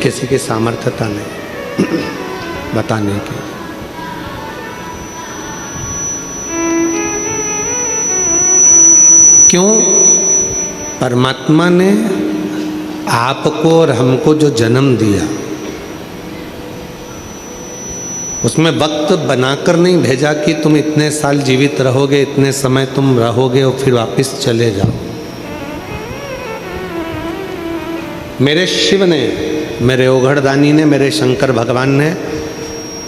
किसी की सामर्थ्यता नहीं बताने की। क्यों? परमात्मा ने आपको और हमको जो जन्म दिया उसमें वक्त बनाकर नहीं भेजा कि तुम इतने साल जीवित रहोगे, इतने समय तुम रहोगे और फिर वापस चले जाओ। मेरे शिव ने, मेरे ओघड़दानी ने, मेरे शंकर भगवान ने,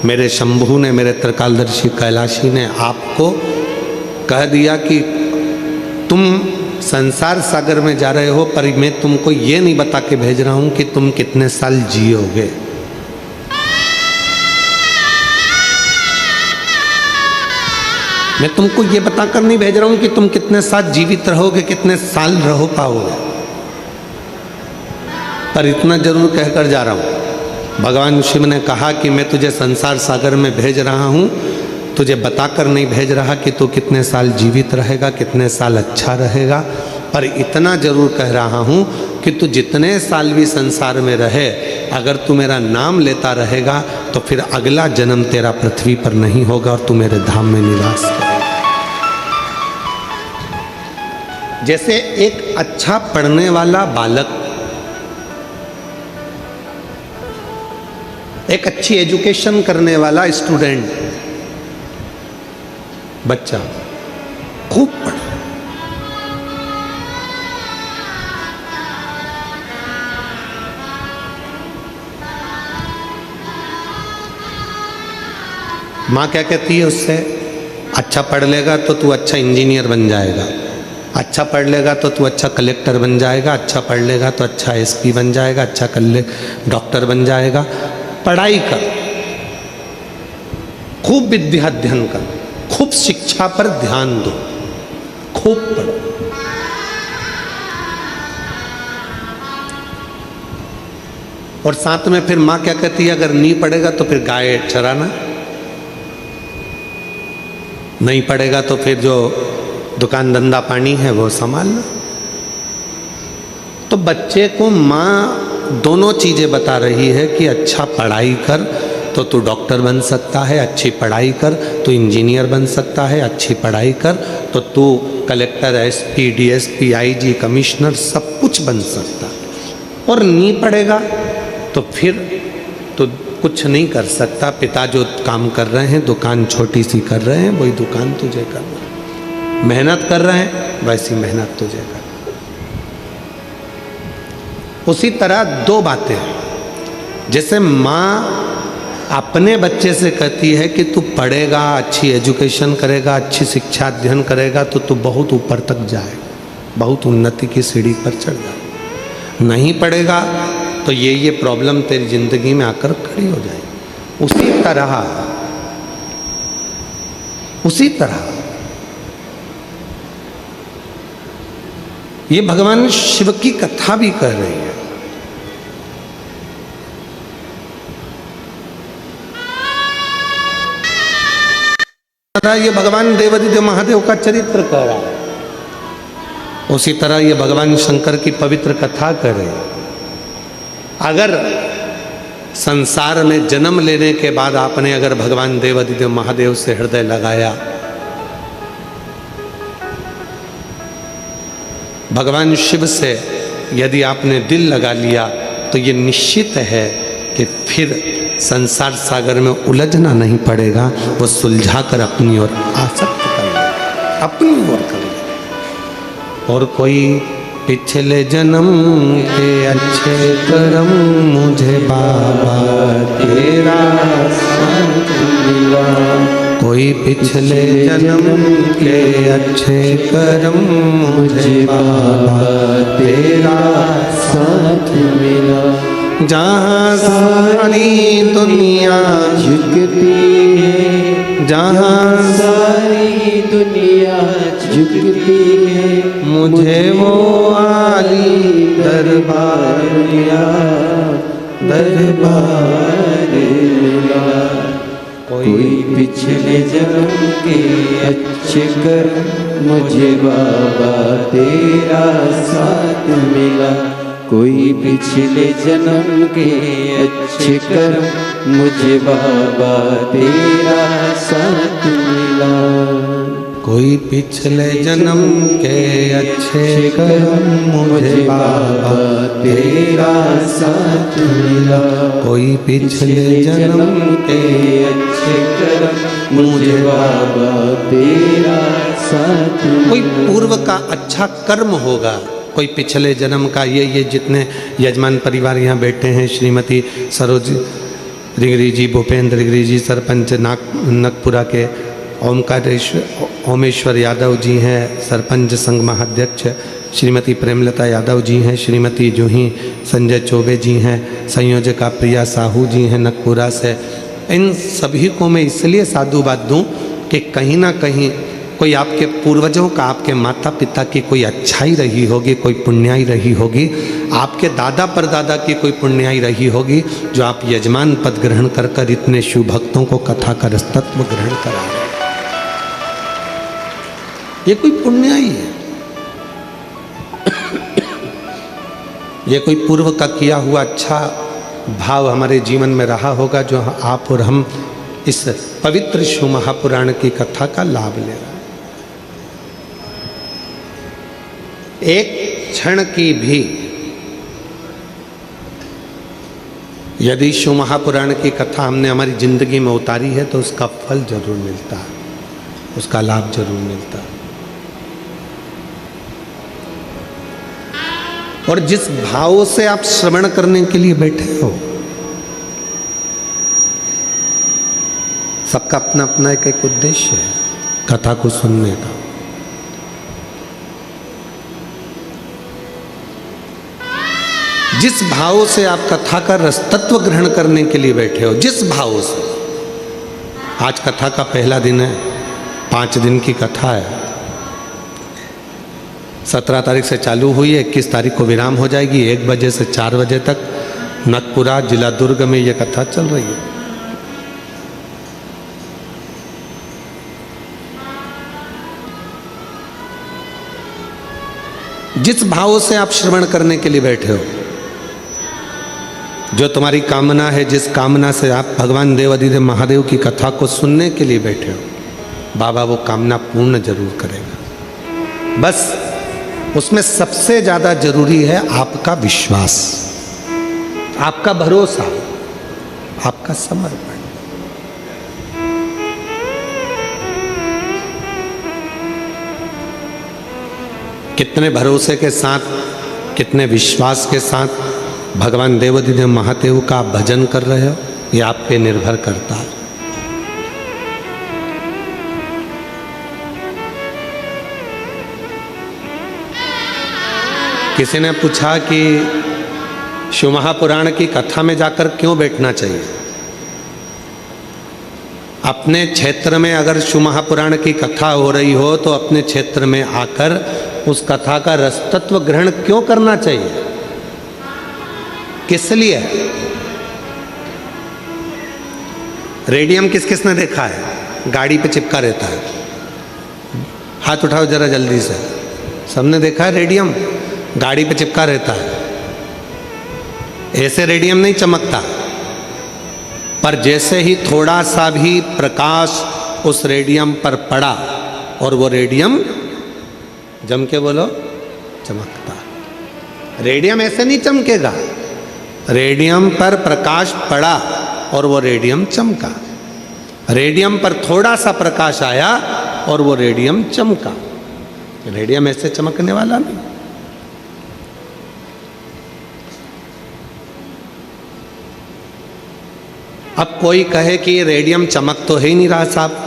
मेरे शंभू ने, मेरे त्रिकालदर्शी कैलाशी ने आपको कह दिया कि तुम संसार सागर में जा रहे हो, पर मैं तुमको ये नहीं बता के भेज रहा हूं कि तुम कितने साल जियोगे। मैं तुमको ये बताकर नहीं भेज रहा हूं कि तुम कितने साल जीवित रहोगे, कितने साल रहो पाओगे, पर इतना जरूर कहकर जा रहा हूं। भगवान शिव ने कहा कि मैं तुझे संसार सागर में भेज रहा हूं, तुझे बताकर नहीं भेज रहा कि तू कितने साल जीवित रहेगा, कितने साल अच्छा रहेगा, पर इतना जरूर कह रहा हूं कि तू जितने साल भी संसार में रहे, अगर तू मेरा नाम लेता रहेगा तो फिर अगला जन्म तेरा पृथ्वी पर नहीं होगा और तू मेरे धाम में निवास करेगा। जैसे एक अच्छा पढ़ने वाला बालक, एक अच्छी एजुकेशन करने वाला स्टूडेंट, बच्चा खूब पढ़े, माँ क्या कहती है उससे? अच्छा पढ़ लेगा तो तू अच्छा इंजीनियर बन जाएगा, अच्छा पढ़ लेगा तो तू अच्छा कलेक्टर बन जाएगा, अच्छा पढ़ लेगा तो अच्छा एसपी बन जाएगा, अच्छा डॉक्टर बन जाएगा। पढ़ाई कर, खूब विद्या अध्ययन कर, खूब शिक्षा पर ध्यान दो, खूब पढ़ो। और साथ में फिर माँ क्या कहती है? अगर नहीं पढ़ेगा तो फिर गाय चराना, नहीं पढ़ेगा तो फिर जो दुकान धंधा पानी है वो संभालना। तो बच्चे को माँ दोनों चीजें बता रही है कि अच्छा पढ़ाई कर तो तू डॉक्टर बन सकता है, अच्छी पढ़ाई कर तो इंजीनियर बन सकता है, अच्छी पढ़ाई कर तो तू collector, SP, DSP, IG, commissioner सब कुछ बन सकता है। और नहीं पढ़ेगा तो फिर तो कुछ नहीं कर सकता। पिता जो काम कर रहे हैं, दुकान छोटी सी कर रहे हैं, वही दुकान तुझे करना है। मेहनत कर रहे हैं, वैसी मेहनत तुझे करना। उसी तरह दो बातें, जैसे माँ अपने बच्चे से कहती है कि तू पढ़ेगा, अच्छी एजुकेशन करेगा, अच्छी शिक्षा अध्ययन करेगा तो तू बहुत ऊपर तक जाएगा, बहुत उन्नति की सीढ़ी पर चढ़ जाएगा। नहीं पढ़ेगा तो ये प्रॉब्लम तेरी जिंदगी में आकर खड़ी हो जाएगी। उसी तरह ये भगवान शिव की कथा भी कह रही है। ये भगवान देवादिदेव महादेव का चरित्र कह रहा है, उसी तरह ये भगवान शंकर की पवित्र कथा कर रहे हैं। अगर संसार में जन्म लेने के बाद आपने अगर भगवान देवादिदेव महादेव से हृदय लगाया, भगवान शिव से यदि आपने दिल लगा लिया, तो ये निश्चित है कि फिर संसार सागर में उलझना नहीं पड़ेगा, वो सुलझा कर अपनी ओर आसक्त कर लेगा, अपनी ओर कर लेगा। और कोई पिछले जन्म के अच्छे कर्म मुझे बाबा तेरा संग मिला, कोई पिछले जन्म के अच्छे कर्म मुझे बाबा तेरा साथ मिला। जहाँ सारी दुनिया झुकती है, जहाँ सारी दुनिया झुकती है, मुझे वो आली दरबार मिला, दरबार मिला। कोई पिछले जन्म के अच्छे कर्म मुझे बाबा तेरा साथ मिला, कोई पिछले जन्म के अच्छे कर्म मुझे बाबा तेरा साथ मिला। कोई पिछले जन्म के अच्छे कर्म मुझे बाबा तेरा साथ मिला। कोई पिछले जन्म के अच्छे कर्म मुझे बाबा तेरा साथ मिला। कोई पूर्व का अच्छा कर्म होगा, कोई पिछले जन्म का। ये जितने यजमान परिवार यहाँ बैठे हैं, श्रीमती सरोज रिगरी जी, भूपेंद्र रिगरी जी, सरपंच नगपुरा के ओमेश्वर यादव जी हैं, सरपंच संघ महाध्यक्ष श्रीमती प्रेमलता यादव जी हैं, श्रीमती जूही संजय चौबे जी हैं, संयोजका प्रिया साहू जी हैं नगपुरा से। इन सभी को मैं इसलिए साधुवाद दूँ कि कहीं ना कहीं कोई आपके पूर्वजों का, आपके माता पिता की कोई अच्छाई रही होगी, कोई पुण्याई रही होगी, आपके दादा परदादा की कोई पुण्याई रही होगी, जो आप यजमान पद ग्रहण कर कर इतने शिव भक्तों को कथा का रसतत्व ग्रहण करा रहे हैं। ये कोई पुण्याई है, ये कोई पूर्व का किया हुआ अच्छा भाव हमारे जीवन में रहा होगा, जो आप और हम इस पवित्र शिव महापुराण की कथा का लाभ ले रहे हैं। एक क्षण की भी यदि शिव महापुराण की कथा हमने हमारी जिंदगी में उतारी है तो उसका फल जरूर मिलता है, उसका लाभ जरूर मिलता है। और जिस भाव से आप श्रवण करने के लिए बैठे हो, सबका अपना अपना एक उद्देश्य है कथा को सुनने का। जिस भाव से आप कथा का रसतत्व ग्रहण करने के लिए बैठे हो, जिस भाव से, आज कथा का पहला दिन है, 5 दिन की कथा है, 17 तारीख से चालू हुई है, 21 तारीख को विराम हो जाएगी। 1 बजे से 4 बजे तक नगपुरा जिला दुर्ग में यह कथा चल रही है। जिस भाव से आप श्रवण करने के लिए बैठे हो, जो तुम्हारी कामना है, जिस कामना से आप भगवान देवाधिदेव महादेव की कथा को सुनने के लिए बैठे हो, बाबा वो कामना पूर्ण जरूर करेगा। बस उसमें सबसे ज़्यादा जरूरी है आपका विश्वास, आपका भरोसा, आपका समर्पण। कितने भरोसे के साथ, कितने विश्वास के साथ भगवान देवाधिदेव महादेव का आप भजन कर रहे हो, ये आप पे निर्भर करता है। किसी ने पूछा कि शिव महापुराण की कथा में जाकर क्यों बैठना चाहिए। अपने क्षेत्र में अगर शिव महापुराण की कथा हो रही हो तो अपने क्षेत्र में आकर उस कथा का रसतत्व ग्रहण क्यों करना चाहिए, किस लिए? रेडियम किस किस ने देखा है? गाड़ी पे चिपका रहता है, हाथ उठाओ जरा जल्दी से। सबने देखा है रेडियम गाड़ी पे चिपका रहता है। ऐसे रेडियम नहीं चमकता, पर जैसे ही थोड़ा सा भी प्रकाश उस रेडियम पर पड़ा और वो रेडियम, जम के बोलो, चमकता। रेडियम ऐसे नहीं चमकेगा, रेडियम पर प्रकाश पड़ा और वो रेडियम चमका। रेडियम पर थोड़ा सा प्रकाश आया और वो रेडियम चमका। रेडियम ऐसे चमकने वाला नहीं। अब कोई कहे कि ये रेडियम चमक तो है ही नहीं रहा साहब,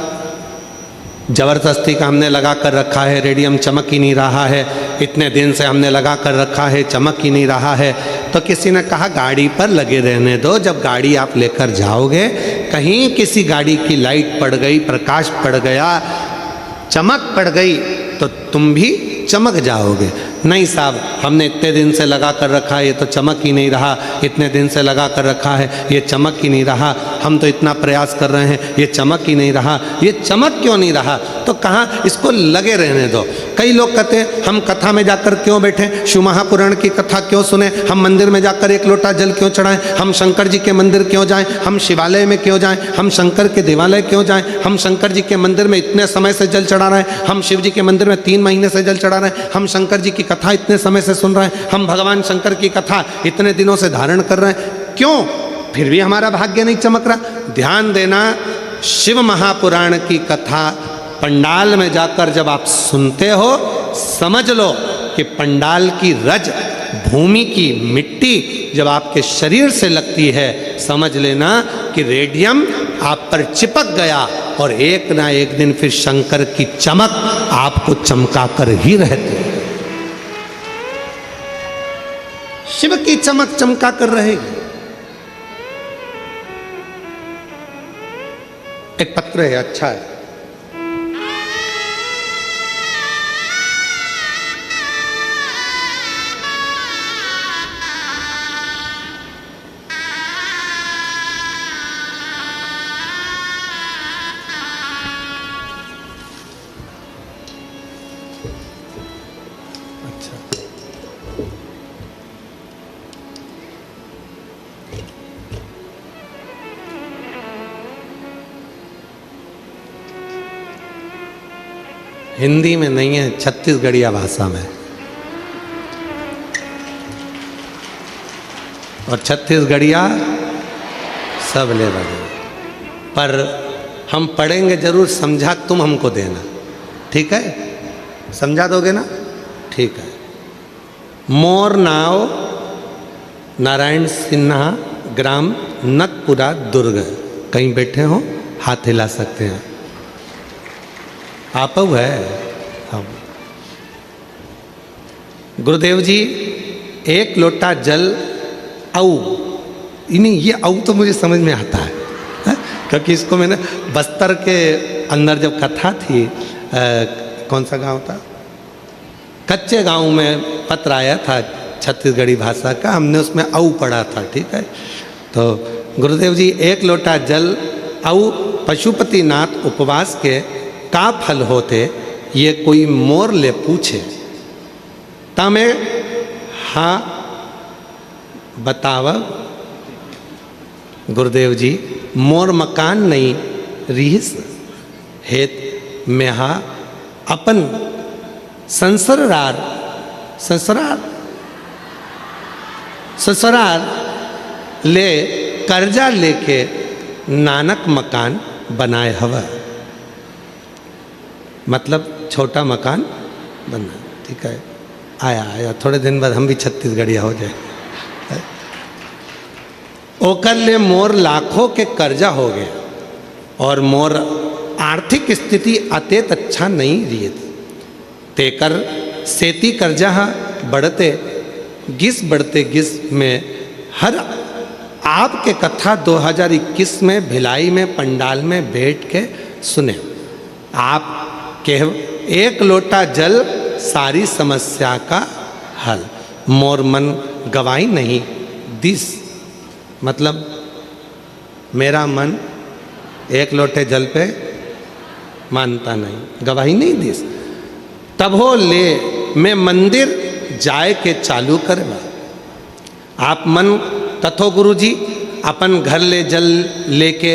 जबरदस्ती का हमने लगा कर रखा है, रेडियम चमक ही नहीं रहा है, इतने दिन से हमने लगा कर रखा है, चमक ही नहीं रहा है। तो किसी ने कहा गाड़ी पर लगे रहने दो, जब गाड़ी आप लेकर जाओगे, कहीं किसी गाड़ी की लाइट पड़ गई, प्रकाश पड़ गया, चमक पड़ गई, तो तुम भी चमक जाओगे। नहीं साहब, हमने इतने दिन से लगा कर रखा है, ये तो चमक ही नहीं रहा, इतने दिन से लगा कर रखा है, ये चमक ही नहीं रहा, हम तो इतना प्रयास कर रहे हैं, ये चमक ही नहीं रहा। ये चमक क्यों नहीं रहा? तो कहाँ, इसको लगे रहने दो। कई लोग कहते हैं हम कथा में जाकर क्यों बैठें, शिव महापुराण की कथा क्यों सुने, हम मंदिर में जाकर एक लोटा जल क्यों चढ़ाएं, हम शंकर जी के मंदिर क्यों जाएं, हम शिवालय में क्यों जाएं, हम शंकर के देवालय क्यों जाएं, हम शंकर जी के मंदिर में इतने समय से जल चढ़ा रहे हैं, हम शिव जी के मंदिर में 3 महीने से जल चढ़ा रहे हैं, हम शंकर जी की कथा इतने समय से सुन रहे हैं, हम भगवान शंकर की कथा इतने दिनों से धारण कर रहे हैं, क्यों? फिर भी हमारा भाग्य नहीं चमक रहा। ध्यान देना, शिव महापुराण की कथा पंडाल में जाकर जब आप सुनते हो, समझ लो कि पंडाल की रज, भूमि की मिट्टी जब आपके शरीर से लगती है, समझ लेना कि रेडियम आप पर चिपक गया और एक ना एक दिन फिर शंकर की चमक आपको चमका कर ही रहती है। शिव की चमक चमका कर रहेगी। एक पत्र है, अच्छा है। हिंदी में नहीं है, छत्तीसगढ़िया भाषा में। और छत्तीसगढ़िया सब ले बड़े, पर हम पढ़ेंगे जरूर, समझा तुम हमको देना, ठीक है? समझा दोगे ना? ठीक है। मोर नाव नारायण सिन्हा, ग्राम नकपुरा, दुर्ग। कहीं बैठे हो, हाथ हिला सकते हैं। आप है हम। गुरुदेव जी, एक लोटा जल औ, नहीं ये औ तो मुझे समझ में आता है, क्योंकि इसको मैंने बस्तर के अंदर जब कथा थी, कौन सा गांव था, कच्चे गांव में पत्र आया था छत्तीसगढ़ी भाषा का, हमने उसमें औ पढ़ा था, ठीक है? तो गुरुदेव जी, एक लोटा जल औ पशुपतिनाथ उपवास के का फल होते, ये कोई मोर ले पूछे, तमे हाँ बताव। गुरुदेव जी, मोर मकान नहीं रीस हेत में हा अपन संसरार ले कर्जा लेके नानक मकान बनाए हवा। मतलब छोटा मकान बना, ठीक है? आया थोड़े दिन बाद हम भी छत्तीसगढ़िया हो जाए। ओकर ले मोर लाखों के कर्जा हो गए और मोर आर्थिक स्थिति अतेत अच्छा नहीं रही, तेकर सेती कर्जा बढ़ते गिस में हर आपके कथा 2021 में भिलाई में पंडाल में बैठ के सुने। आप के एक लोटा जल सारी समस्या का हल, मोर मन गवाई नहीं दिस। मतलब मेरा मन एक लोटे जल पे मानता नहीं, गवाही नहीं दिस। तब हो ले मैं मंदिर जाए के चालू करवा। आप मन तथो गुरु जी अपन घर ले जल लेके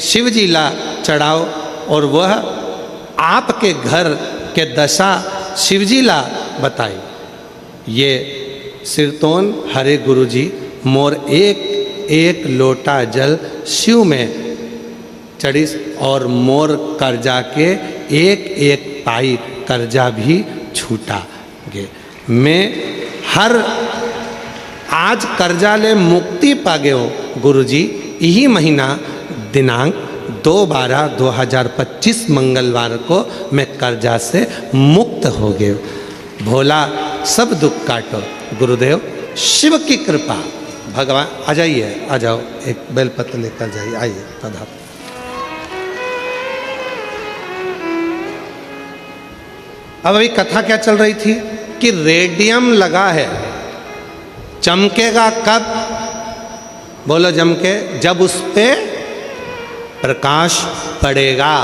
शिव जी ला चढ़ाओ, और वह आपके घर के दशा शिवजी ला बताई। ये सिरतोन हरे गुरु जी, मोर एक एक लोटा जल शिव में चढ़ी और मोर कर्जा के एक एक पाई कर्जा भी छूटा गे। मैं हर आज कर्जा ले मुक्ति पा गए हो गुरु जी। यही महीना दिनांक 2/12/2025 मंगलवार को मैं कर्जा से मुक्त हो गए। भोला सब दुख काटो। गुरुदेव शिव की कृपा। भगवान आ जाइए, आ जाओ, एक बेलपत्र लेकर जाइए, आइए पधारो। अब अभी कथा क्या चल रही थी कि रेडियम लगा है, चमकेगा कब? बोलो चमके, जब उस पे प्रकाश पड़ेगा।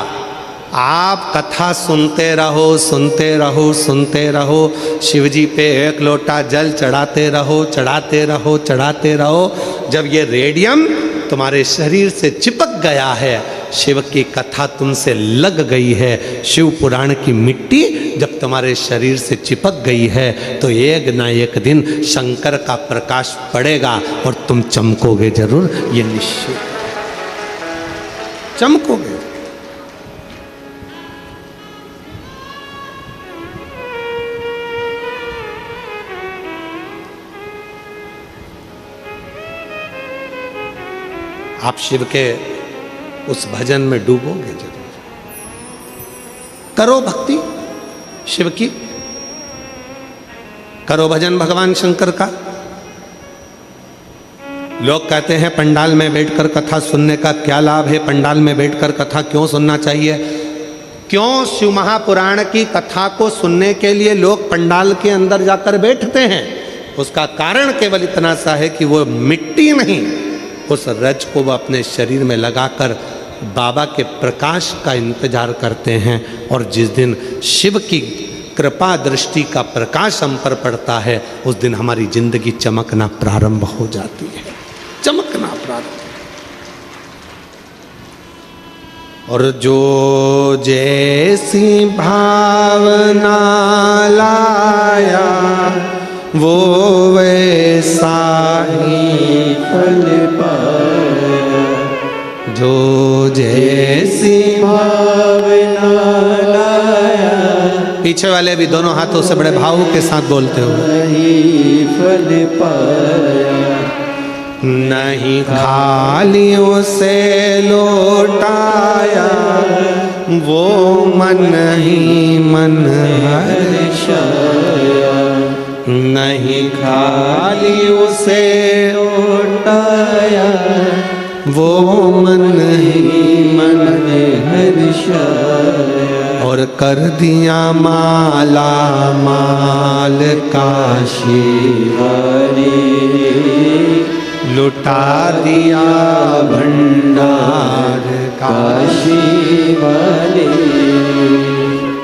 आप कथा सुनते रहो, सुनते रहो, सुनते रहो, शिवजी पे एक लोटा जल चढ़ाते रहो, चढ़ाते रहो, चढ़ाते रहो। जब ये रेडियम तुम्हारे शरीर से चिपक गया है, शिव की कथा तुमसे लग गई है, शिव पुराण की मिट्टी जब तुम्हारे शरीर से चिपक गई है, तो एक ना एक दिन शंकर का प्रकाश पड़ेगा और तुम चमकोगे जरूर, ये निश्चित चमकोगे। आप शिव के उस भजन में डूबोगे जरूर। करो भक्ति शिव की, करो भजन भगवान शंकर का। लोग कहते हैं पंडाल में बैठकर कथा सुनने का क्या लाभ है, पंडाल में बैठकर कथा क्यों सुनना चाहिए? क्यों शिव महापुराण की कथा को सुनने के लिए लोग पंडाल के अंदर जाकर बैठते हैं? उसका कारण केवल इतना सा है कि वो मिट्टी नहीं, उस रज को वो अपने शरीर में लगाकर बाबा के प्रकाश का इंतजार करते हैं। और जिस दिन शिव की कृपा दृष्टि का प्रकाश हम पर पड़ता है, उस दिन हमारी जिंदगी चमकना प्रारंभ हो जाती है, चमकना प्रारंभ। और जो जैसी भावना लाया वो वैसा ही फल पाया, जो जैसी भावना लाया, पीछे वाले भी दोनों हाथों से बड़े भाव के साथ बोलते हो, वही फल पाया। नहीं खालियों से लौटाया वो मन ही मन हर्षाया, नहीं खालियों से लौटाया वो मन ही मन हर्षाया। और कर दिया माला माल काशी वाले, लुटा दिया भंडार काशी वाले,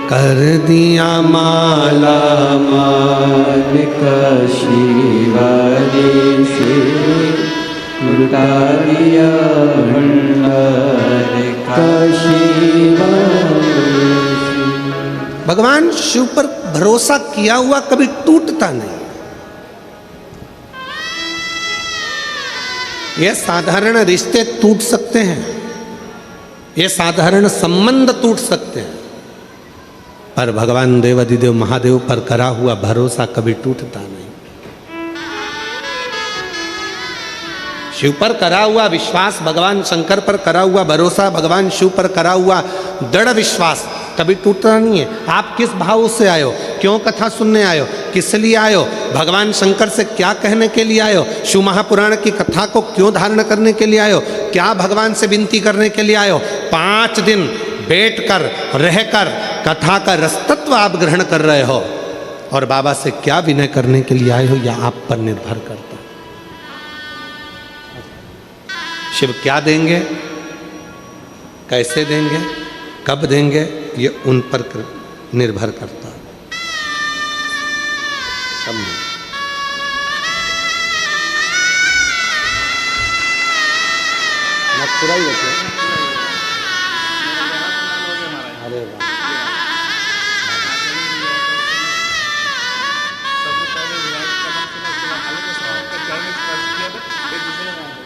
कर दिया माला माल काशी वाले से, लुटा दिया भंडार काशी वाले से। भगवान शिव पर भरोसा किया हुआ कभी टूटता नहीं। ये साधारण रिश्ते टूट सकते हैं, ये साधारण संबंध टूट सकते हैं, पर भगवान देवाधिदेव महादेव पर करा हुआ भरोसा कभी टूटता नहीं। शिव पर करा हुआ विश्वास, भगवान शंकर पर करा हुआ भरोसा, भगवान शिव पर करा हुआ दृढ़ विश्वास कभी टूटता नहीं है। आप किस भाव से आयो, क्यों कथा सुनने आयो, किस लिए आयो, भगवान शंकर से क्या कहने के लिए आयो, शिव महापुराण की कथा को क्यों धारण करने के लिए आयो, क्या भगवान से विनती करने के लिए आयो? 5 दिन बैठकर रहकर कथा का रसतत्व आप ग्रहण कर रहे हो, और बाबा से क्या विनय करने के लिए आए हो, यह आप पर निर्भर करता है। शिव क्या देंगे, कैसे देंगे, कब देंगे, ये उन पर निर्भर करता है। अरे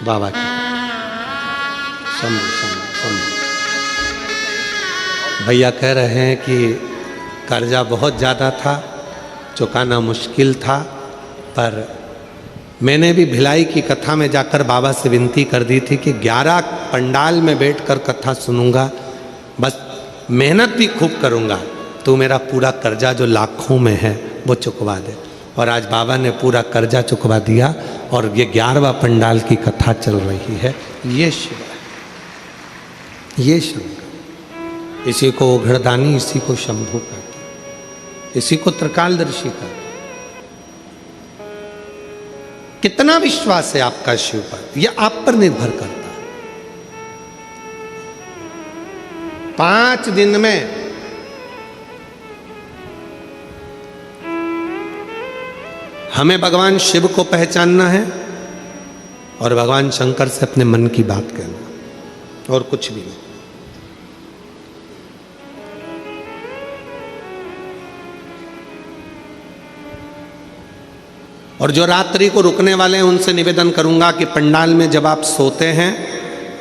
बाबा की भैया कह रहे हैं कि कर्जा बहुत ज़्यादा था, चुकाना मुश्किल था, पर मैंने भी भिलाई की कथा में जाकर बाबा से विनती कर दी थी कि 11 पंडाल में बैठकर कथा सुनूंगा, बस मेहनत भी खूब करूंगा, तो मेरा पूरा कर्जा जो लाखों में है वो चुकवा दे। और आज बाबा ने पूरा कर्जा चुकवा दिया, और ये 11वां पंडाल की कथा चल रही है। ये शिव है, ये शंकर, इसी को उघड़दानी, इसी को शंभू कहते हैं। इसी को त्रिकालदर्शी कहते हैं। कितना विश्वास है आपका शिव पर, यह आप पर निर्भर करता है। 5 दिन में हमें भगवान शिव को पहचानना है और भगवान शंकर से अपने मन की बात कहना, और कुछ भी नहीं। और जो रात्रि को रुकने वाले हैं उनसे निवेदन करूंगा कि पंडाल में जब आप सोते हैं,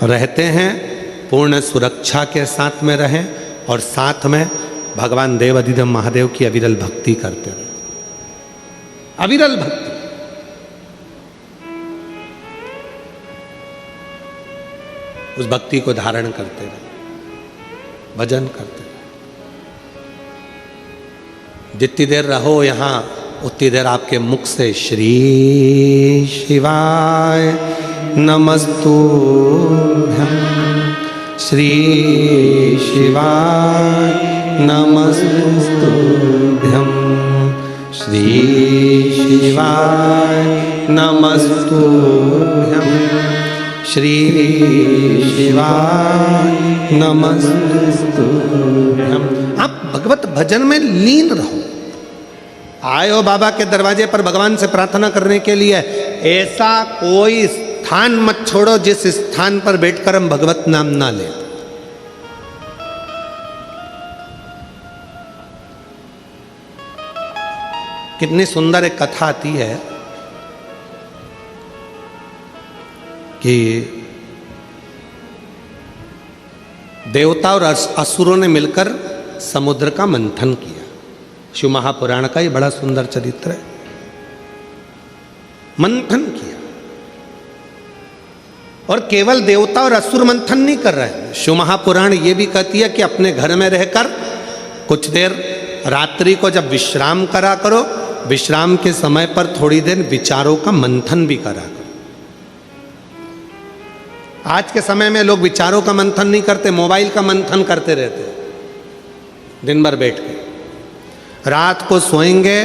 रहते हैं, पूर्ण सुरक्षा के साथ में रहें और साथ में भगवान देवाधिदेव महादेव की अविरल भक्ति करते रहें। अविरल भक्ति, उस भक्ति को धारण करते रहे, भजन करते रहे। जितनी देर रहो यहां उतनी देर आपके मुख से श्री शिवाय नमस्तुभ्यं, श्री शिवाय नमस्तुभ्यं, श्री शिवाय नमस्तुभ्यं, श्री शिवाय नमस्तुभ्यं। आप भगवत भजन में लीन रहो। आए हो बाबा के दरवाजे पर भगवान से प्रार्थना करने के लिए, ऐसा कोई स्थान मत छोड़ो जिस स्थान पर बैठकर हम भगवत नाम ना लें। कितनी सुंदर एक कथा आती है कि देवता और असुरों ने मिलकर समुद्र का मंथन किया। शिव महापुराण का ये बड़ा सुंदर चरित्र है। मंथन किया, और केवल देवता और असुर मंथन नहीं कर रहे हैं। शिव महापुराण ये भी कहती है कि अपने घर में रहकर कुछ देर रात्रि को जब विश्राम करा करो, विश्राम के समय पर थोड़ी देर विचारों का मंथन भी करा करो। आज के समय में लोग विचारों का मंथन नहीं करते, मोबाइल का मंथन करते रहते हैं दिन भर बैठ के। रात को सोएंगे,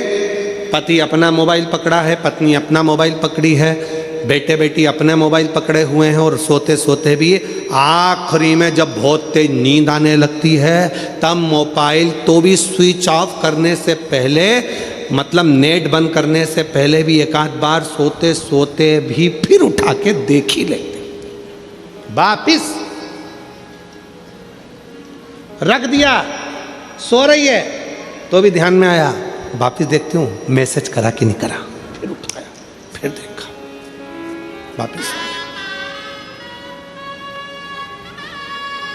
पति अपना मोबाइल पकड़ा है, पत्नी अपना मोबाइल पकड़ी है, बेटे बेटी अपने मोबाइल पकड़े हुए हैं, और सोते सोते भी आखिरी में जब बहुत तेज नींद आने लगती है तब मोबाइल तो भी स्विच ऑफ करने से पहले, मतलब नेट बंद करने से पहले भी एक आध बार सोते सोते भी फिर उठा के देख ही लेते। वापिस रख दिया, सो रही है तो भी ध्यान में आया, वापिस देखती हूँ मैसेज करा कि नहीं करा, फिर उठाया, फिर देखा, वापिस।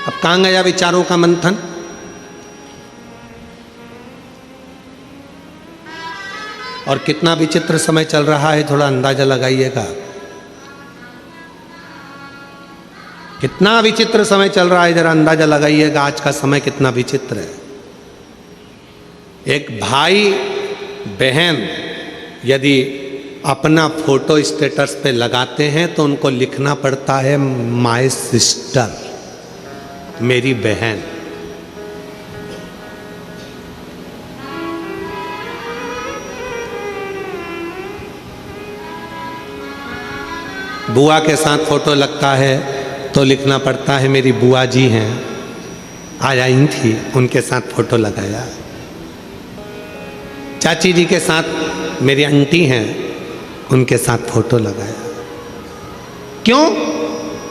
अब कहां गया विचारों का मंथन? और कितना विचित्र समय चल रहा है, थोड़ा अंदाजा लगाइएगा। कितना विचित्र समय चल रहा है, जरा अंदाजा लगाइएगा आज का समय कितना विचित्र है। एक भाई बहन यदि अपना फोटो स्टेटस पे लगाते हैं तो उनको लिखना पड़ता है माय सिस्टर, मेरी बहन। बुआ के साथ फोटो लगता है तो लिखना पड़ता है मेरी बुआ जी हैं, आज आई थी, उनके साथ फोटो लगाया। चाची जी के साथ मेरी आंटी हैं, उनके साथ फोटो लगाया। क्यों?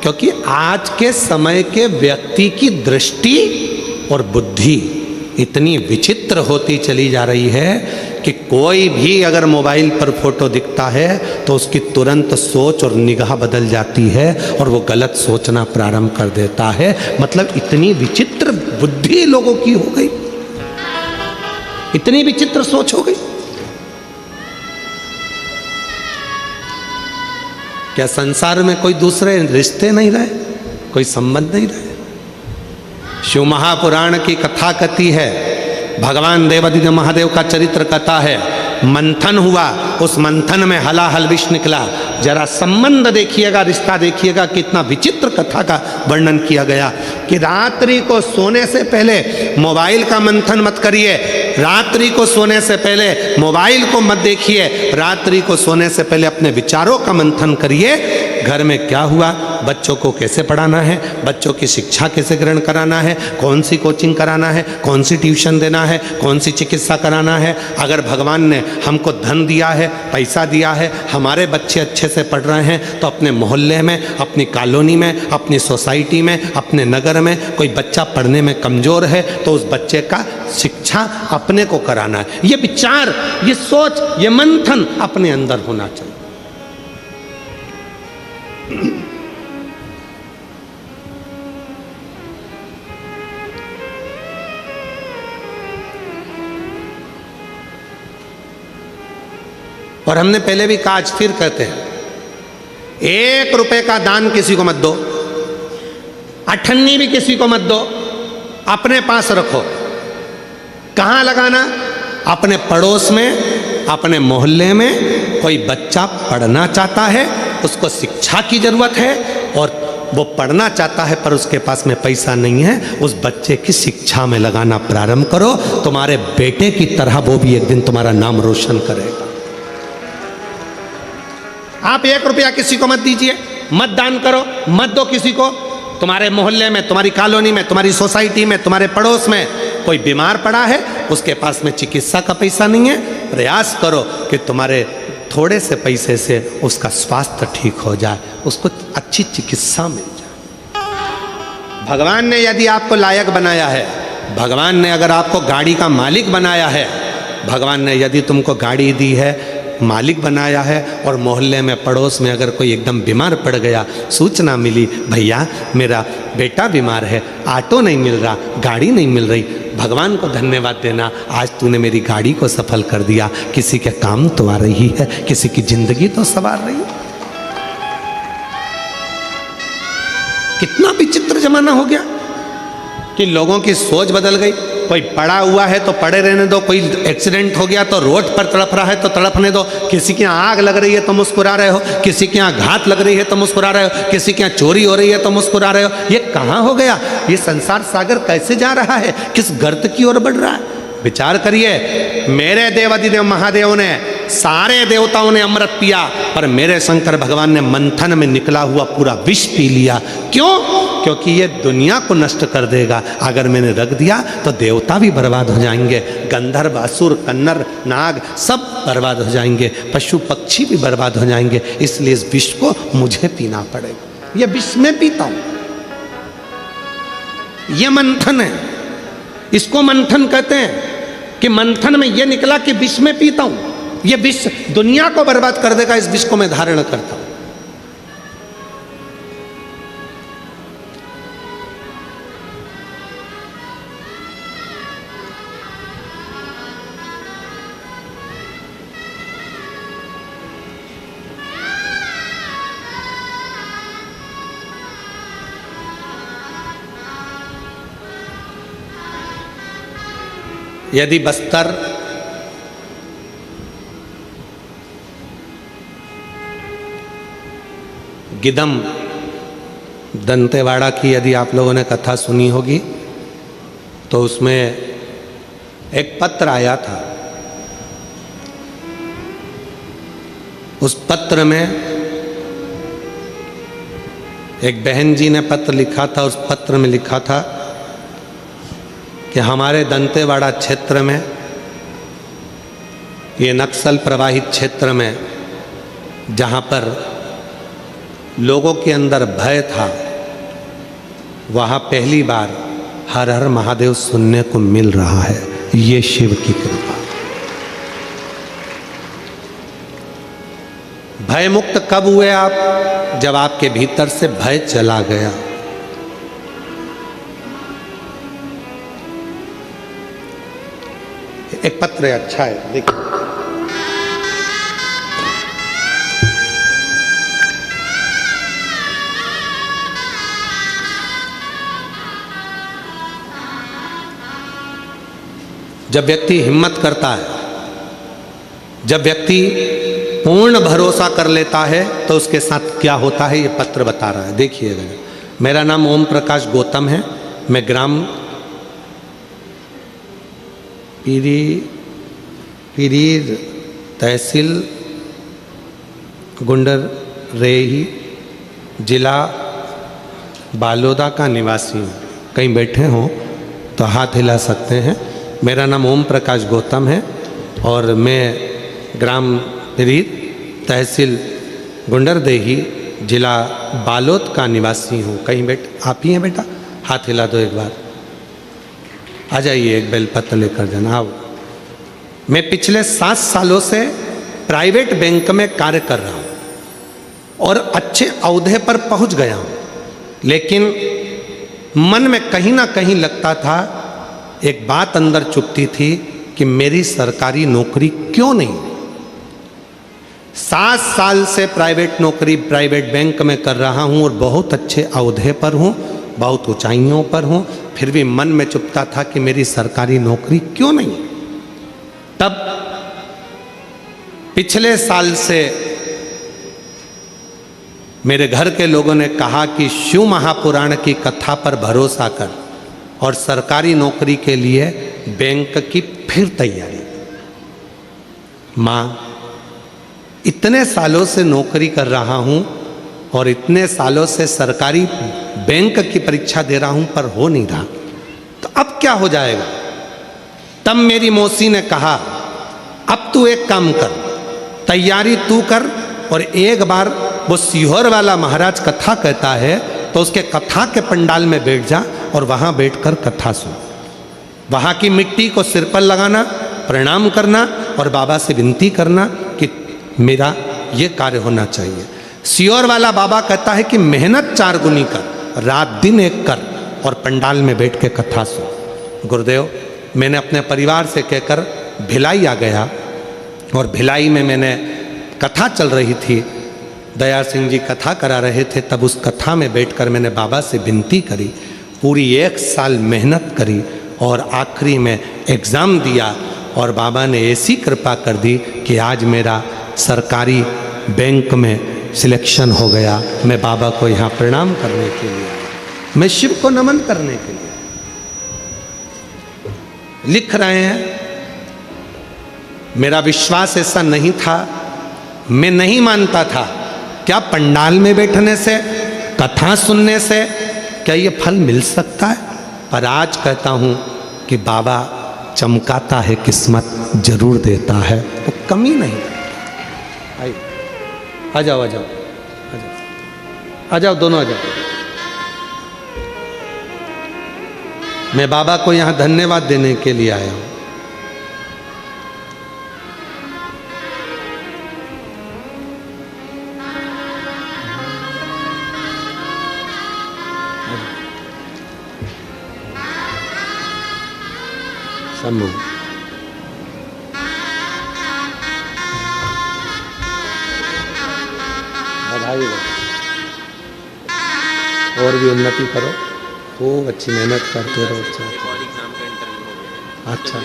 क्योंकि आज के समय के व्यक्ति की दृष्टि और बुद्धि इतनी विचित्र होती चली जा रही है कि कोई भी अगर मोबाइल पर फोटो दिखता है तो उसकी तुरंत सोच और निगाह बदल जाती है और वो गलत सोचना प्रारंभ कर देता है। मतलब इतनी विचित्र बुद्धि लोगों की हो गई, इतनी विचित्र सोच हो गई। क्या संसार में कोई दूसरे रिश्ते नहीं रहे, कोई संबंध नहीं रहे? शिव महापुराण की कथा कथी है, भगवान देवाधिदेव महादेव का चरित्र कथा है मंथन हुआ, उस मंथन में हलाहल विष निकला। जरा संबंध देखिएगा, रिश्ता देखिएगा, कितना विचित्र कथा का वर्णन किया गया कि रात्रि को सोने से पहले मोबाइल का मंथन मत करिए, रात्रि को सोने से पहले मोबाइल को मत देखिए, रात्रि को सोने से पहले अपने विचारों का मंथन करिए। घर में क्या हुआ, बच्चों को कैसे पढ़ाना है, बच्चों की शिक्षा कैसे ग्रहण कराना है, कौन सी कोचिंग कराना है, कौन सी ट्यूशन देना है, कौन सी चिकित्सा कराना है। अगर भगवान ने हमको धन दिया है, पैसा दिया है, हमारे बच्चे अच्छे से पढ़ रहे हैं, तो अपने मोहल्ले में, अपनी कॉलोनी में, अपनी सोसाइटी में, अपने नगर में कोई बच्चा पढ़ने में कमज़ोर है तो उस बच्चे का शिक्षा अपने को कराना है। ये विचार, ये सोच, ये मंथन अपने अंदर होना चाहिए। और हमने पहले भी कहा, आज फिर कहते हैं, 1 रुपए का दान किसी को मत दो, अठन्नी भी किसी को मत दो, अपने पास रखो। कहाँ लगाना? अपने पड़ोस में, अपने मोहल्ले में। कोई बच्चा पढ़ना चाहता है, उसको शिक्षा की जरूरत है और वो पढ़ना चाहता है पर उसके पास में पैसा नहीं है, उस बच्चे की शिक्षा में लगाना प्रारंभ करो। तुम्हारे बेटे की तरह वो भी एक दिन तुम्हारा नाम रोशन करेगा। आप 1 रुपया किसी को मत दीजिए, मत दान करो, मत दो किसी को। तुम्हारे मोहल्ले में, तुम्हारी कॉलोनी में, तुम्हारी सोसाइटी में, तुम्हारे पड़ोस में कोई बीमार पड़ा है, उसके पास में चिकित्सा का पैसा नहीं है, प्रयास करो कि तुम्हारे थोड़े से पैसे से उसका स्वास्थ्य ठीक हो जाए, उसको अच्छी चिकित्सा मिल जाए। भगवान ने यदि आपको लायक बनाया है, भगवान ने अगर आपको गाड़ी का मालिक बनाया है, भगवान ने यदि तुमको गाड़ी दी है, मालिक बनाया है, और मोहल्ले में, पड़ोस में अगर कोई एकदम बीमार पड़ गया, सूचना मिली, भैया मेरा बेटा बीमार है, ऑटो नहीं मिल रहा, गाड़ी नहीं मिल रही, भगवान को धन्यवाद देना, आज तूने मेरी गाड़ी को सफल कर दिया, किसी के काम तो आ रही है, किसी की जिंदगी तो संवार रही है। कितना विचित्र जमाना हो गया कि लोगों की सोच बदल गई। कोई पड़ा हुआ है तो पड़े रहने दो, कोई एक्सीडेंट हो गया तो रोड पर तड़प रहा है तो तड़पने दो, किसी के यहाँ आग लग रही है तो मुस्कुरा रहे हो, किसी के यहाँ घात लग रही है तो मुस्कुरा रहे हो, किसी के यहाँ चोरी हो रही है तो मुस्कुरा रहे हो। ये कहाँ हो गया? ये संसार सागर कैसे जा रहा है? किस गर्त की ओर बढ़ रहा है? विचार करिए। मेरे देवाधिदेव महादेव ने, सारे देवताओं ने अमृत पिया, पर मेरे शंकर भगवान ने मंथन में निकला हुआ पूरा विष पी लिया। क्यों? क्योंकि ये दुनिया को नष्ट कर देगा। अगर मैंने रख दिया तो देवता भी बर्बाद हो जाएंगे, गंधर्व, असुर, कन्नर, नाग सब बर्बाद हो जाएंगे, पशु पक्षी भी बर्बाद हो जाएंगे। इसलिए इस विष को मुझे पीना पड़ेगा। ये विष मैं पीता हूं, ये मंथन है, इसको मंथन कहते हैं कि मंथन में यह निकला कि विष में पीता हूं, ये विष दुनिया को बर्बाद कर देगा, इस विष को मैं धारण करता हूं। यदि बस्तर गिदम दंतेवाड़ा की यदि आप लोगों ने कथा सुनी होगी तो उसमें एक पत्र आया था। उस पत्र में एक बहन जी ने पत्र लिखा था। उस पत्र में लिखा था कि हमारे दंतेवाड़ा क्षेत्र में, ये नक्सल प्रभावित क्षेत्र में, जहाँ पर लोगों के अंदर भय था, वहाँ पहली बार हर हर महादेव सुनने को मिल रहा है। ये शिव की कृपा। भय मुक्त कब हुए आप? जब आपके भीतर से भय चला गया। एक पत्र है, अच्छा है, देखिए। जब व्यक्ति हिम्मत करता है जब व्यक्ति पूर्ण भरोसा कर लेता है तो उसके साथ क्या होता है, ये पत्र बता रहा है। देखिएगा, मेरा नाम ओम प्रकाश गौतम है। मैं ग्राम पीरीर तहसील गुंडर रेही जिला बालोदा का निवासी हूँ। कहीं बैठे हों तो हाथ हिला सकते हैं। मेरा नाम ओम प्रकाश गौतम है और मैं ग्राम पीरीर तहसील गुंडरदेही जिला बालोद का निवासी हूँ। कहीं आप ही हैं बेटा? हाथ हिला दो एक बार। आ जाइए, एक बेलपत्र लेकर जाना। आओ। मैं पिछले 7 सालों से प्राइवेट बैंक में कार्य कर रहा हूँ और अच्छे ओहदे पर पहुँच गया हूँ, लेकिन मन में कहीं ना कहीं लगता था, एक बात अंदर चुभती थी कि मेरी सरकारी नौकरी क्यों नहीं। 7 साल से प्राइवेट नौकरी प्राइवेट बैंक में कर रहा हूं और बहुत अच्छे ओहदे पर हूं, बहुत ऊंचाइयों पर हूं, फिर भी मन में चुभता था कि मेरी सरकारी नौकरी क्यों नहीं। तब पिछले साल से मेरे घर के लोगों ने कहा कि शिव महापुराण की कथा पर भरोसा कर और सरकारी नौकरी के लिए बैंक की फिर तैयारी। माँ, इतने सालों से नौकरी कर रहा हूँ और इतने सालों से सरकारी बैंक की परीक्षा दे रहा हूँ पर हो नहीं रहा, तो अब क्या हो जाएगा। तब मेरी मौसी ने कहा, अब तू एक काम कर, तैयारी तू कर और एक बार वो सीहोर वाला महाराज कथा कहता है तो उसके कथा के पंडाल में बैठ जा और वहाँ बैठकर कथा सुन। वहाँ की मिट्टी को सिर पर लगाना, प्रणाम करना और बाबा से विनती करना कि मेरा ये कार्य होना चाहिए। सीहोर वाला बाबा कहता है कि मेहनत 4 गुनी कर, रात दिन एक कर और पंडाल में बैठ के कथा सुन। गुरुदेव, मैंने अपने परिवार से कहकर भिलाई आ गया और भिलाई में मैंने कथा चल रही थी, दया सिंह जी कथा करा रहे थे, तब उस कथा में बैठकर मैंने बाबा से विनती करी, पूरी 1 साल मेहनत करी और आखिरी में एग्ज़ाम दिया और बाबा ने ऐसी कृपा कर दी कि आज मेरा सरकारी बैंक में सिलेक्शन हो गया। मैं बाबा को यहाँ प्रणाम करने के लिए, मैं शिव को नमन करने के लिए। लिख रहे हैं, मेरा विश्वास ऐसा नहीं था, मैं नहीं मानता था क्या पंडाल में बैठने से, कथा सुनने से क्या ये फल मिल सकता है। पर आज कहता हूँ कि बाबा चमकाता है, किस्मत जरूर देता है, वो कमी नहीं। आइए, आ जाओ आ जाओ आ जाओ आ जाओ, दोनों आ जाओ। मैं बाबा को यहाँ धन्यवाद देने के लिए आया हूँ। समूह बधाई हो, और भी उन्नति करो, खूब अच्छी मेहनत करते रहो। अच्छा,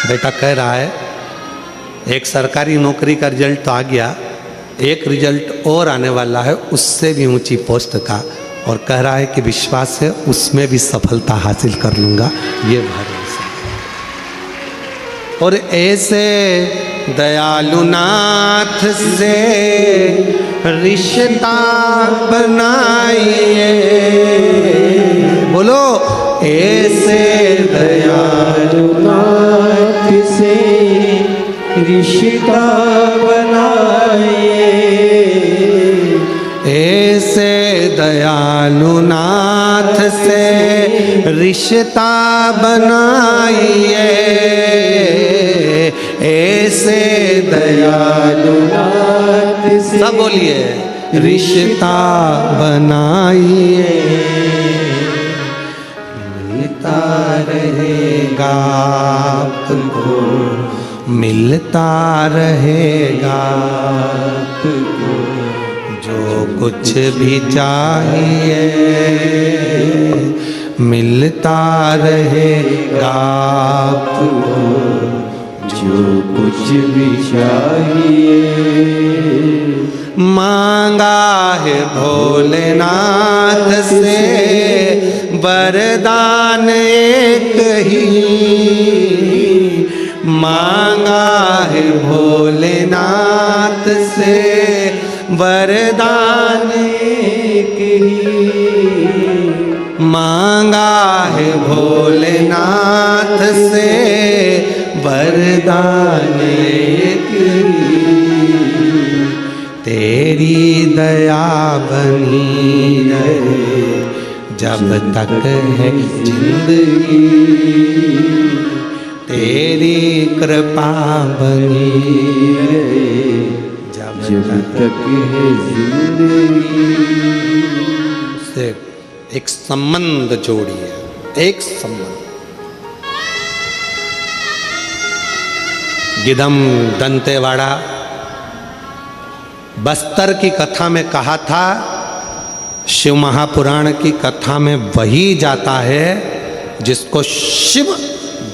बेटा कह रहा है एक सरकारी नौकरी का रिजल्ट तो आ गया, एक रिजल्ट और आने वाला है उससे भी ऊंची पोस्ट का, और कह रहा है कि विश्वास है उसमें भी सफलता हासिल कर लूँगा, ये भरोसा। और ऐसे दयालु नाथ से रिश्ता बनाइए, बोलो ऐसे दयालु नाथ से रिश्ता बनाइए, ऐसे दयालु नाथ से रिश्ता बनाइए, ऐसे दयालु नाथ से सब बोलिए रिश्ता बनाइए, मिलता रहेगा आपको, मिलता रहेगा आपको जो कुछ भी चाहिए, मिलता रहेगा आपको जो कुछ भी चाहिए। मांगा है भोलेनाथ से वरदान एक ही, मांगा है भोलेनाथ से वरदान एक ही, मांगा है भोलेनाथ से वरदान एक ही। तेरी दया बनी रहे जब तक है जिंदगी, तेरी कृपा बनी रहे जब तक है जिंदगी। से एक संबंध जोड़िए, एक संबंध। गिदम दंतेवाड़ा बस्तर की कथा में कहा था, शिव महापुराण की कथा में वही जाता है जिसको शिव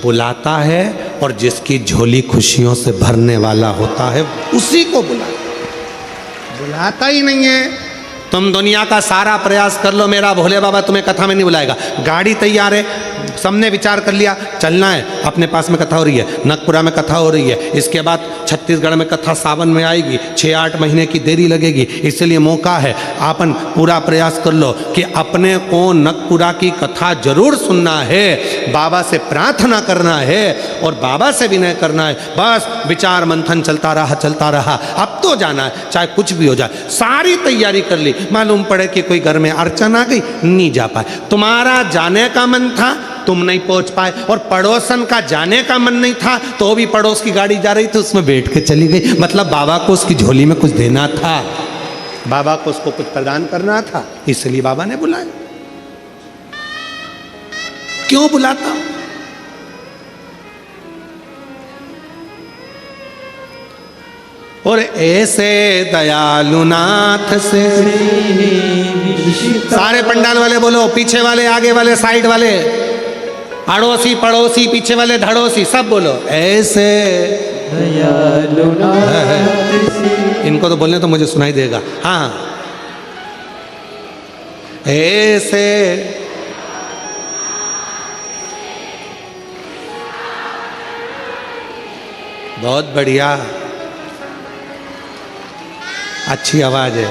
बुलाता है और जिसकी झोली खुशियों से भरने वाला होता है, उसी को बुलाता ही नहीं है। तुम दुनिया का सारा प्रयास कर लो, मेरा भोले बाबा तुम्हें कथा में नहीं बुलाएगा। गाड़ी तैयार है, सबने विचार कर लिया चलना है, अपने पास में कथा हो रही है, नगपुरा में कथा हो रही है, इसके बाद छत्तीसगढ़ में कथा सावन में आएगी, 6-8 महीने की देरी लगेगी। इसलिए मौका है, आपन पूरा प्रयास कर लो कि अपने को नगपुरा की कथा जरूर सुनना है, बाबा से प्रार्थना करना है और बाबा से विनय करना है। बस विचार मंथन चलता रहा, अब तो जाना है, चाहे कुछ भी हो जाए। सारी तैयारी कर ली, मालूम पड़े कि कोई घर में अड़चन आ गई, नहीं जा पाए। तुम्हारा जाने का मन था, तुम नहीं पहुंच पाए, और पड़ोसन का जाने का मन नहीं था तो भी पड़ोस की गाड़ी जा रही थी, उसमें बैठ के चली गई। मतलब बाबा को उसकी झोली में कुछ देना था, बाबा को उसको कुछ प्रदान करना था, इसलिए बाबा ने बुलाया। क्यों बुलाता? और ऐसे दयालु नाथ से, सारे पंडाल वाले बोलो, पीछे वाले, आगे वाले, साइड वाले, अड़ोसी पड़ोसी, पीछे वाले धड़ोसी, सब बोलो, ऐसे दयालु नाथ से। इनको तो बोलने तो मुझे सुनाई देगा। हाँ, ऐसे बहुत बढ़िया, अच्छी आवाज है,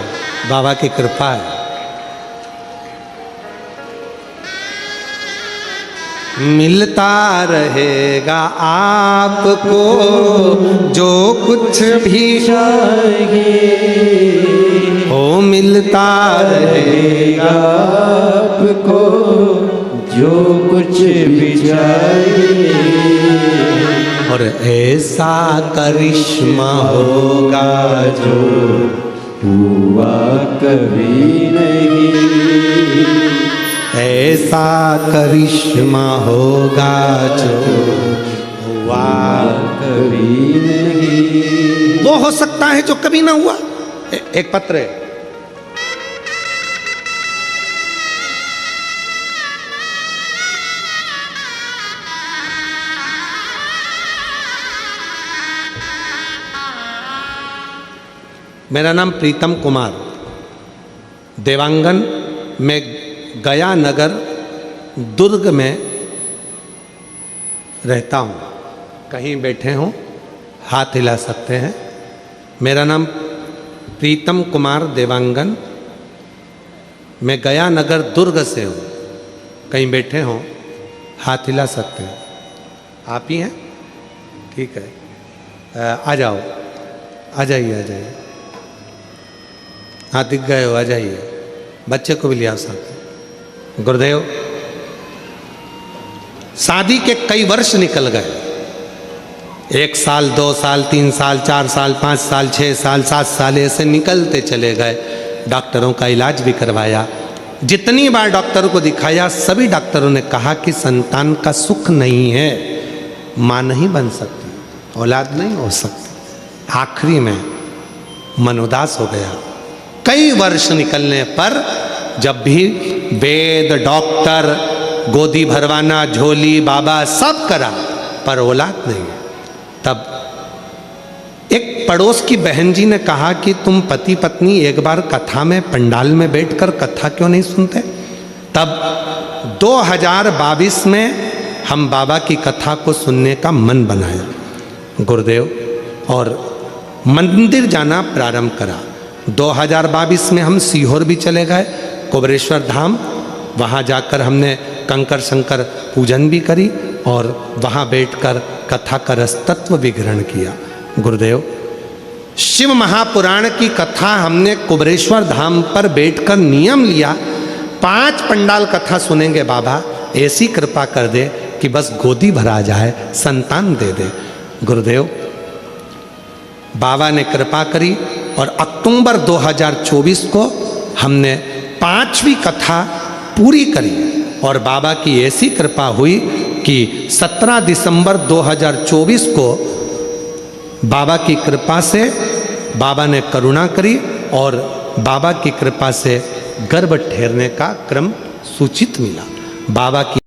बाबा की कृपा है। मिलता रहेगा आपको जो कुछ भी चाहिए, हो मिलता रहेगा आपको जो कुछ भी चाहिए। और ऐसा करिश्मा होगा जो हुआ कभी नहीं, ऐसा करिश्मा होगा जो हुआ कभी नहीं। वो हो सकता है जो कभी ना हुआ। एक पत्र है, मेरा नाम प्रीतम कुमार, देवांगन में गया नगर दुर्ग में रहता हूँ। कहीं बैठे हों हाथ हिला सकते हैं। मेरा नाम प्रीतम कुमार देवांगन, मैं गया नगर दुर्ग से हूँ। कहीं बैठे हों हाथ हिला सकते हैं। आप ही हैं? ठीक है, आ जाओ, आ जाइए, आ जाइए। हाँ, दिख गए हो, आ जाइए। बच्चे को भी लिया साथ। गुरुदेव, शादी के कई वर्ष निकल गए, 1 साल, 2 साल, 3 साल, 4 साल, 5 साल, 6 साल, 7 साल ऐसे निकलते चले गए। डॉक्टरों का इलाज भी करवाया, जितनी बार डॉक्टर को दिखाया सभी डॉक्टरों ने कहा कि संतान का सुख नहीं है, माँ नहीं बन सकती, औलाद नहीं हो सकती। आखिरी में मन उदास हो गया। कई वर्ष निकलने पर जब भी वेद, डॉक्टर, गोदी भरवाना, झोली, बाबा सब करा, पर औलाद नहीं है। तब एक पड़ोस की बहन जी ने कहा कि तुम पति पत्नी एक बार कथा में पंडाल में बैठकर कथा क्यों नहीं सुनते? तब 2022 में हम बाबा की कथा को सुनने का मन बनाया गुरुदेव, और मंदिर जाना प्रारंभ करा। 2022 में हम सीहोर भी चले गए, कुबरेश्वर धाम, वहाँ जाकर हमने कंकर शंकर पूजन भी करी और वहाँ बैठकर कथा का रस तत्व भी ग्रहण किया। गुरुदेव, शिव महापुराण की कथा हमने कुबरेश्वर धाम पर बैठकर नियम लिया, 5 पंडाल कथा सुनेंगे बाबा, ऐसी कृपा कर दे कि बस गोदी भरा जाए, संतान दे दे। गुरुदेव, बाबा ने कृपा करी और अक्टूबर 2024 को हमने 5वीं कथा पूरी करी और बाबा की ऐसी कृपा हुई कि 17 दिसंबर 2024 को बाबा की कृपा से बाबा ने करुणा करी और बाबा की कृपा से गर्भ ठहरने का क्रम सूचित मिला। बाबा की